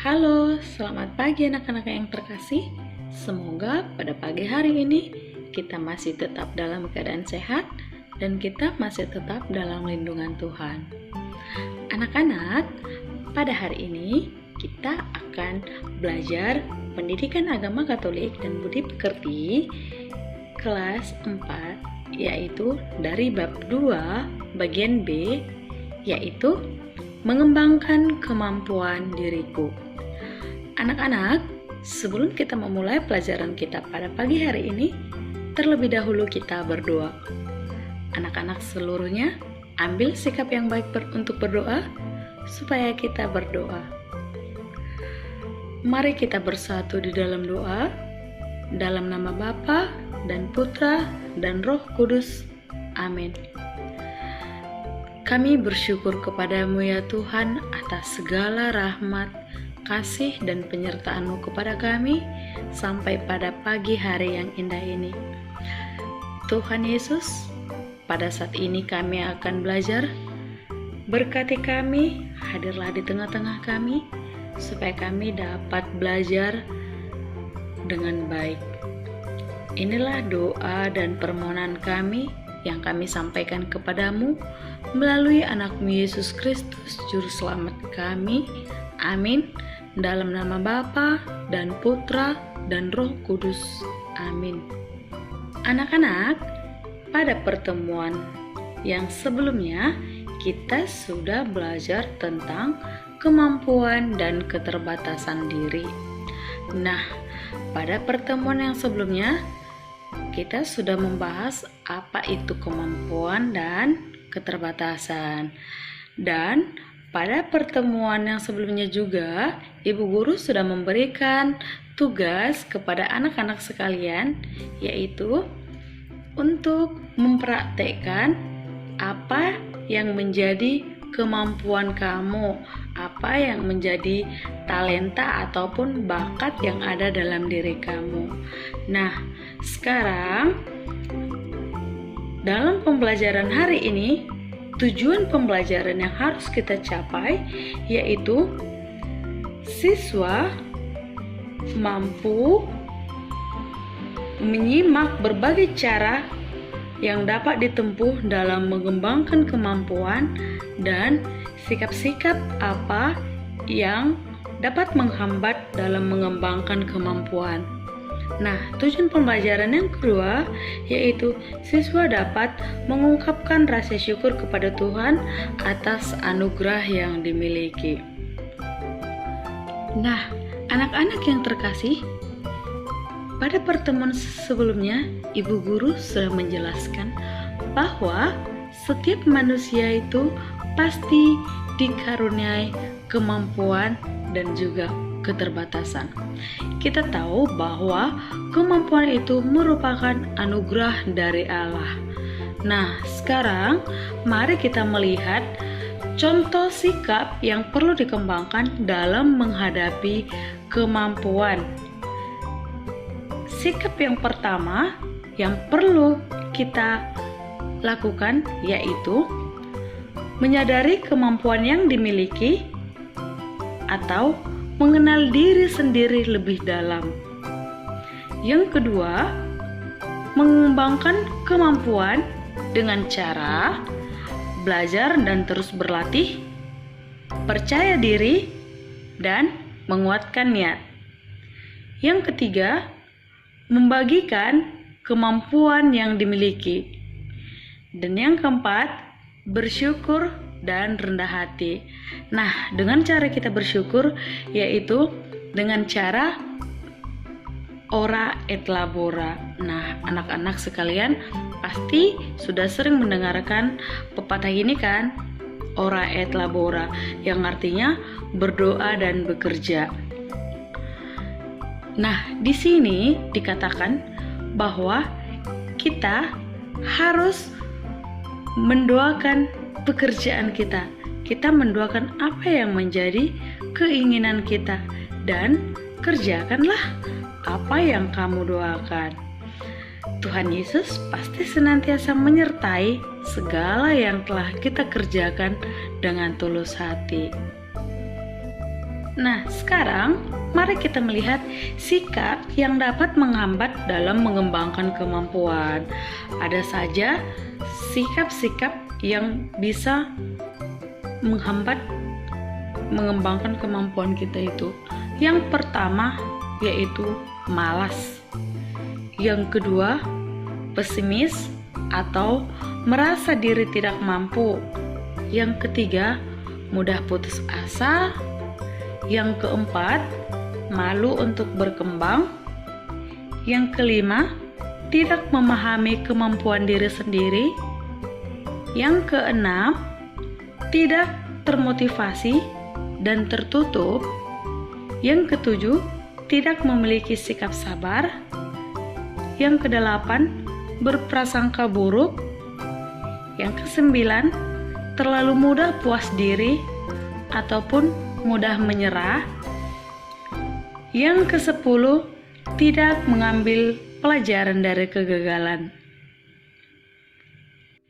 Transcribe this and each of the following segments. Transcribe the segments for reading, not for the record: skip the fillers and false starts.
Halo, selamat pagi anak-anak yang terkasih. Semoga pada pagi hari ini kita masih tetap dalam keadaan sehat dan kita masih tetap dalam lindungan Tuhan. Anak-anak, pada hari ini kita akan belajar pendidikan agama Katolik dan budi pekerti kelas 4, yaitu dari bab 2 bagian B, yaitu mengembangkan kemampuan diriku. Anak-anak, sebelum kita memulai pelajaran kita pada pagi hari ini, terlebih dahulu kita berdoa. Anak-anak seluruhnya, ambil sikap yang baik untuk berdoa, supaya kita berdoa. Mari kita bersatu di dalam doa, dalam nama Bapa dan Putra dan Roh Kudus. Amin. Kami bersyukur kepadamu ya Tuhan atas segala rahmat, kasih dan penyertaan-Mu kepada kami sampai pada pagi hari yang indah ini. Tuhan Yesus, pada saat ini kami akan belajar. Berkati kami, hadirlah di tengah-tengah kami, supaya kami dapat belajar dengan baik. Inilah doa dan permohonan kami yang kami sampaikan kepadamu melalui anak-Mu Yesus Kristus, Juru Selamat kami. Amin. Dalam nama Bapa dan Putra dan Roh Kudus. Amin. Anak-anak, pada pertemuan yang sebelumnya kita sudah belajar tentang kemampuan dan keterbatasan diri. Nah, pada pertemuan yang sebelumnya kita sudah membahas apa itu kemampuan dan keterbatasan. Dan pada pertemuan yang sebelumnya juga, Ibu Guru sudah memberikan tugas kepada anak-anak sekalian, yaitu untuk mempraktekkan apa yang menjadi kemampuan kamu, apa yang menjadi talenta ataupun bakat yang ada dalam diri kamu. Nah, sekarang dalam pembelajaran hari ini, tujuan pembelajaran yang harus kita capai yaitu siswa mampu menyimak berbagai cara yang dapat ditempuh dalam mengembangkan kemampuan dan sikap-sikap apa yang dapat menghambat dalam mengembangkan kemampuan. Nah, tujuan pembelajaran yang kedua yaitu siswa dapat mengungkapkan rasa syukur kepada Tuhan atas anugerah yang dimiliki. Nah, anak-anak yang terkasih, pada pertemuan sebelumnya Ibu Guru sudah menjelaskan bahwa setiap manusia itu pasti dikaruniai kemampuan dan juga keterbatasan. Kita tahu bahwa kemampuan itu merupakan anugerah dari Allah. Nah, sekarang mari kita melihat contoh sikap yang perlu dikembangkan dalam menghadapi kemampuan. Sikap yang pertama yang perlu kita lakukan yaitu menyadari kemampuan yang dimiliki atau mengenal diri sendiri lebih dalam. Yang kedua, mengembangkan kemampuan dengan cara belajar dan terus berlatih, percaya diri, dan menguatkan niat. Yang ketiga, membagikan kemampuan yang dimiliki. Dan yang keempat, bersyukur dan rendah hati. Nah, dengan cara kita bersyukur yaitu dengan cara ora et labora. Nah, anak-anak sekalian pasti sudah sering mendengarkan pepatah ini kan? Ora et labora, yang artinya berdoa dan bekerja. Nah, di sini dikatakan bahwa kita harus mendoakan pekerjaan kita. Kita mendoakan apa yang menjadi keinginan kita dan kerjakanlah apa yang kamu doakan. Tuhan Yesus pasti senantiasa menyertai segala yang telah kita kerjakan dengan tulus hati. Nah, sekarang mari kita melihat sikap yang dapat menghambat dalam mengembangkan kemampuan. Ada saja sikap-sikap yang bisa menghambat mengembangkan kemampuan kita itu. Yang pertama yaitu malas. Yang kedua, pesimis atau merasa diri tidak mampu. Yang ketiga, mudah putus asa. Yang keempat, malu untuk berkembang. Yang kelima, tidak memahami kemampuan diri sendiri. Yang keenam, tidak termotivasi dan tertutup. Yang ketujuh, tidak memiliki sikap sabar. Yang kedelapan, berprasangka buruk. Yang kesembilan, terlalu mudah puas diri ataupun mudah menyerah. Yang ke-10, tidak mengambil pelajaran dari kegagalan.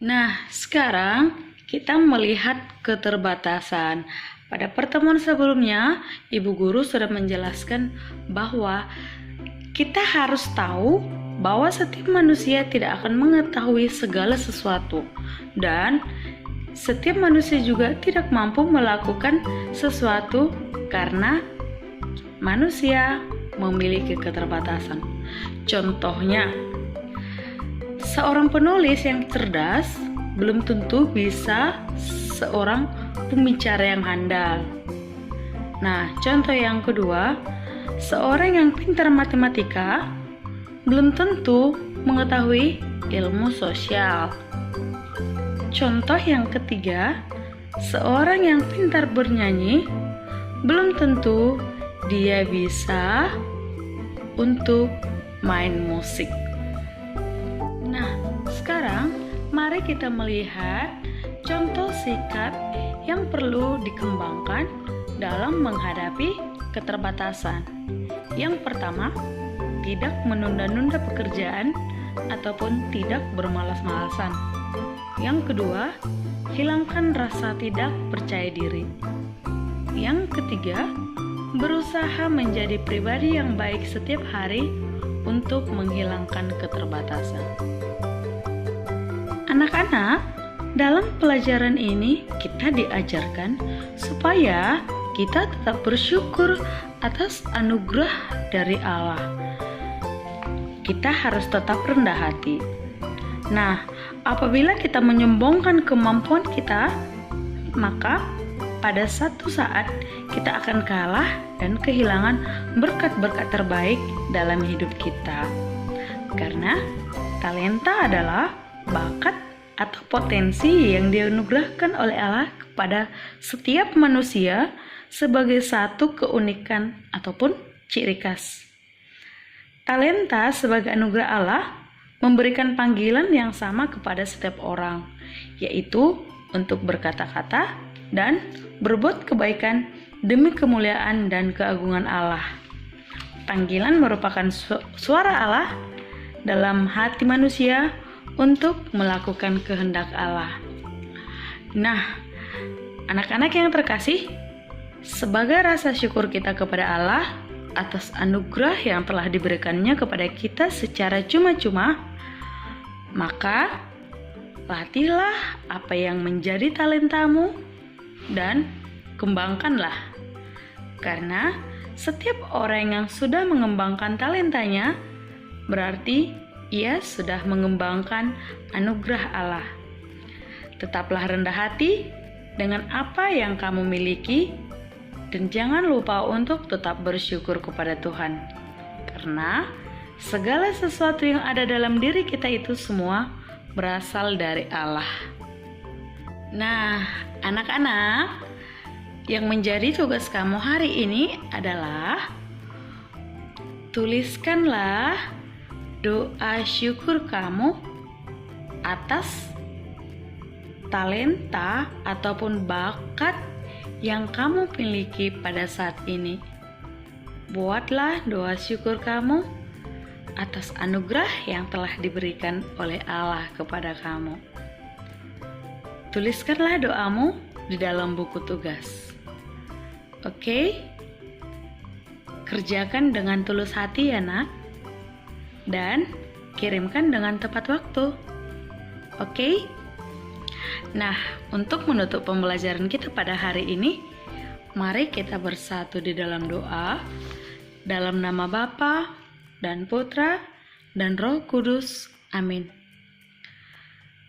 Nah, sekarang kita melihat keterbatasan. Pada pertemuan sebelumnya, Ibu Guru sudah menjelaskan bahwa kita harus tahu bahwa setiap manusia tidak akan mengetahui segala sesuatu, dan setiap manusia juga tidak mampu melakukan sesuatu karena manusia memiliki keterbatasan. Contohnya, seorang penulis yang cerdas belum tentu bisa seorang pembicara yang handal. Nah, contoh yang kedua, seorang yang pintar matematika belum tentu mengetahui ilmu sosial. Contoh yang ketiga, seorang yang pintar bernyanyi belum tentu dia bisa untuk main musik. Nah, sekarang mari kita melihat contoh sikap yang perlu dikembangkan dalam menghadapi keterbatasan. Yang pertama, tidak menunda-nunda pekerjaan ataupun tidak bermalas-malasan. Yang kedua, hilangkan rasa tidak percaya diri. Yang ketiga, berusaha menjadi pribadi yang baik setiap hari untuk menghilangkan keterbatasan. Anak-anak, dalam pelajaran ini kita diajarkan supaya kita tetap bersyukur atas anugerah dari Allah. Kita harus tetap rendah hati. Nah, apabila kita menyombongkan kemampuan kita, maka pada satu saat kita akan kalah dan kehilangan berkat-berkat terbaik dalam hidup kita. Karena talenta adalah bakat atau potensi yang dianugerahkan oleh Allah kepada setiap manusia sebagai satu keunikan ataupun ciri khas. Talenta sebagai anugerah Allah memberikan panggilan yang sama kepada setiap orang, yaitu untuk berkata-kata dan berbuat kebaikan demi kemuliaan dan keagungan Allah. Panggilan merupakan suara Allah dalam hati manusia untuk melakukan kehendak Allah. Nah, anak-anak yang terkasih, sebagai rasa syukur kita kepada Allah atas anugerah yang telah diberikannya kepada kita secara cuma-cuma, maka latihlah apa yang menjadi talentamu dan kembangkanlah. Karena setiap orang yang sudah mengembangkan talentanya berarti ia sudah mengembangkan anugerah Allah. Tetaplah rendah hati dengan apa yang kamu miliki dan jangan lupa untuk tetap bersyukur kepada Tuhan. Karena segala sesuatu yang ada dalam diri kita itu semua berasal dari Allah. Nah, anak-anak, yang menjadi tugas kamu hari ini adalah tuliskanlah doa syukur kamu atas talenta ataupun bakat yang kamu miliki pada saat ini. Buatlah doa syukur kamu atas anugerah yang telah diberikan oleh Allah kepada kamu. Tuliskanlah doamu di dalam buku tugas. Oke, Kerjakan dengan tulus hati ya nak. Dan kirimkan dengan tepat waktu. Oke? Nah, untuk menutup pembelajaran kita pada hari ini, mari kita bersatu di dalam doa. Dalam nama Bapa dan Putra dan Roh Kudus. Amin.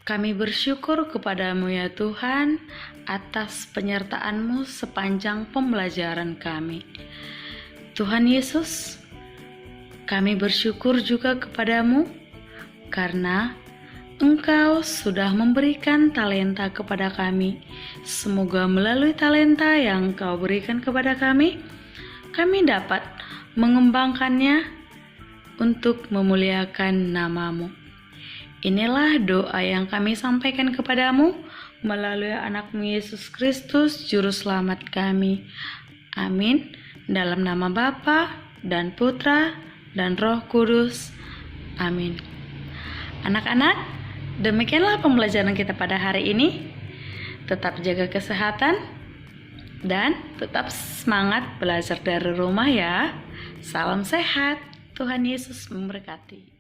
Kami bersyukur kepadamu ya Tuhan atas penyertaan-Mu sepanjang pembelajaran kami. Tuhan Yesus, kami bersyukur juga kepadamu karena Engkau sudah memberikan talenta kepada kami. Semoga melalui talenta yang Engkau berikan kepada kami dapat mengembangkannya untuk memuliakan nama-Mu. Inilah doa yang kami sampaikan kepadamu melalui anak-Mu Yesus Kristus, Juru Selamat kami. Amin. Dalam nama Bapa dan Putra dan Roh Kudus. Amin. Anak-anak, demikianlah pembelajaran kita pada hari ini. Tetap jaga kesehatan dan tetap semangat belajar dari rumah ya. Salam sehat. Tuhan Yesus memberkati.